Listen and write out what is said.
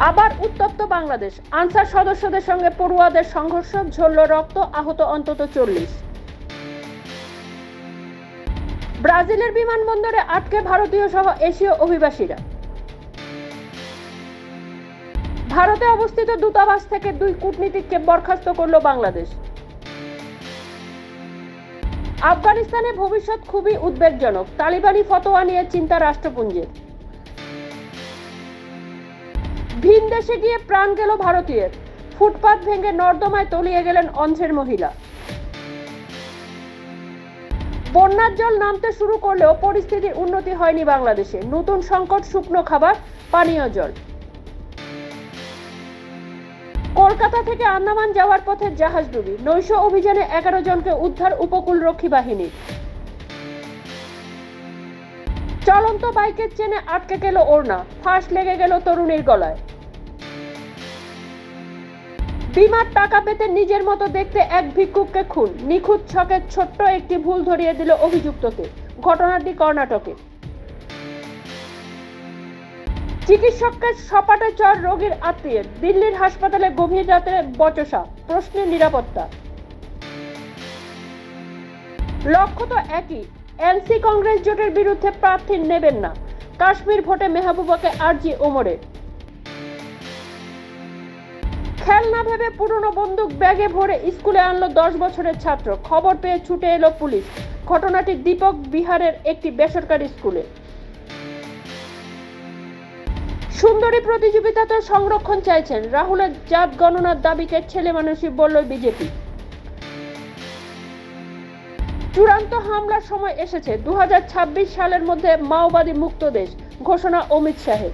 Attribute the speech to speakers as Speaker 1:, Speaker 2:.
Speaker 1: আবার উত্তপ্ত বাংলাদেশ, আনসার সদস্যদের সঙ্গে পড়ুয়াদের সংঘর্ষ, ঝরল রক্ত, আহত অন্তত 40। ব্রাজিলের বিমানবন্দরে আটকে ভারতীয় সহ এশীয় অভিবাসীরা। ভারতে অবস্থিত দূতাবাস থেকে 2 কূটনীতিককে বরখাস্ত করল বাংলাদেশ। আফগানিস্তানের ভবিষ্যৎ খুবই উদ্বেগজনক, তালিবানি ফতোয়া নিয়ে চিন্তা রাষ্ট্রপুঞ্জের। ভিন দেশে গিয়ে প্রাণ গেল ভারতীয়ের, ফুটপাত ভেঙে নর্দমায় তলিয়ে গেলেন অন্ধ্রের মহিলা। বন্যার জল নামতে শুরু করলেও পরিস্থিতির উন্নতি হয়নি বাংলাদেশে, নতুন সংকট শুকনো খাবার, পানীয় জল। কলকাতা থেকে আন্দামান যাওয়ার পথে জাহাজডুবি, নৈশ অভিযানে 11 জনকে উদ্ধার উপকূলরক্ষী বাহিনীর। চলন্ত বাইকের চেনে আটকে গেল ওড়না, ফাঁস লেগে গেল তরুণীর গলায়। বিমার টাকা পেতে নিজের মতো দেখতে এক ভিক্ষুককে খুন, নিখুঁত ছকের ছোট্ট একটি ভুল ধরিয়ে দিল অভিযুক্তকে। ঘটনাটি কর্ণাটকে। চিকিৎসককে সপাটে চড় রোগীর আত্মীয়ের, দিল্লির হাসপাতালে গভীর রাতে বচসা, প্রশ্নে নিরাপত্তা। লক্ষ্য তো একই, এনসি কংগ্রেস জোটের বিরুদ্ধে প্রার্থী নেবেন না, কাশ্মীর ভোটে মেহবুবাকে আরজি ওমরের। খেলনা ভেবে পুরনো বন্দুক ব্যাগে ভরে স্কুলে আনলো 10 বছরের ছাত্র, খবর পেয়ে ছুটে এলো পুলিশ। ঘটনাটি দীপক বিহারের একটি বেসরকারি স্কুলে। সুন্দরী প্রতিযোগিতাতে সংরক্ষণ চাইছেন, রাহুলের জাত গণনার দাবিকে ছেলেমানুষি বলল বিজেপি। চূড়ান্ত হামলার সময় এসেছে, 2026 সালের মধ্যে মাওবাদী মুক্ত দেশ ঘোষণা অমিত শাহের।